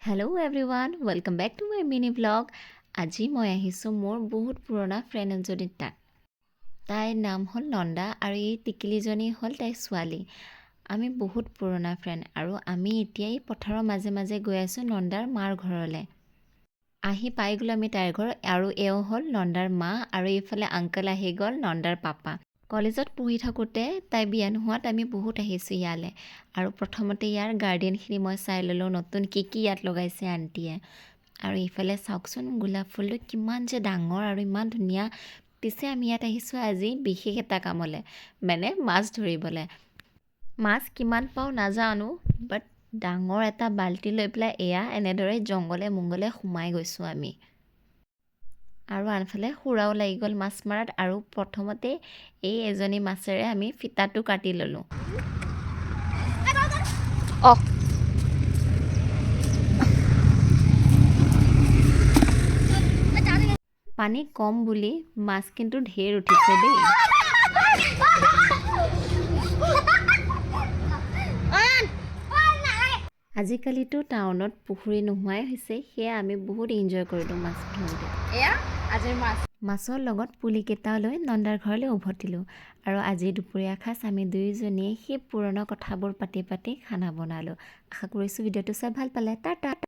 Hello' everyone welcome back to my mini blog. আজি মই আহিছোঁ মোৰ বহুত পুৰণা ফ্ৰেণ্ড এজনীৰ তাত। তাইৰ নাম হ'ল নন্দা আৰু এই টিকিলিজনী হ'ল তাইৰ ছোৱালী। আমি বহুত পুৰণা ফ্ৰেণ্ড আৰু আমি এতিয়াই পথাৰৰ মাজে মাজে গৈ আছোঁ নন্দাৰ মাৰ ঘৰলৈ। আহি পাই গ'লোঁ আমি তাইৰ ঘৰ আৰু এওঁ হ'ল নন্দাৰ মা আৰু এইফালে আংকল আহি গ'ল নন্দাৰ পাপা। কলেজত পঢ়ি থাকোঁতে তাই বিয়া নোহোৱাত আমি বহুত আহিছোঁ ইয়ালৈ আৰু প্ৰথমতে ইয়াৰ গাৰ্ডেনখিনি মই চাই ল'লোঁ, নতুন কি ইয়াত লগাইছে আণ্টিয়ে। আৰু এইফালে চাওকচোন গোলাপ ফুলটো কিমান যে ডাঙৰ আৰু ইমান ধুনীয়া। পিছে আমি ইয়াত আহিছোঁ আজি বিশেষ এটা কামলৈ, মানে মাছ ধৰিবলৈ। মাছ কিমান পাওঁ নাজানো, বাট ডাঙৰ এটা বাল্টি লৈ পেলাই এয়া এনেদৰে জংঘলে মংগলে সোমাই গৈছোঁ আমি। আৰু আনফালে সুৰাও লাগি গ'ল মাছ মৰাত আৰু প্ৰথমতে এই এজনী মাছেৰে আমি ফিতাটো কাটি ল'লোঁ। পানী কম বুলি মাছ কিন্তু ঢেৰ উঠিছে দেই। আজিকালিতো টাউনত পুখুৰী নোহোৱাই হৈছে, সেয়া আমি বহুত এনজয় কৰিলোঁ মাছ ধৰোঁতে। এয়া আজিৰ মাছ। মাছৰ লগত পুলিকেইটাও লৈ নন্দাৰ ঘৰলৈ উভতিলোঁ আৰু আজি দুপৰীয়া সাঁজ আমি দুয়োজনীয়ে সেই পুৰণা কথাবোৰ পাতি পাতি খানা বনালোঁ। আশা কৰিছোঁ ভিডিঅ'টো চাই ভাল পালে। টাটা।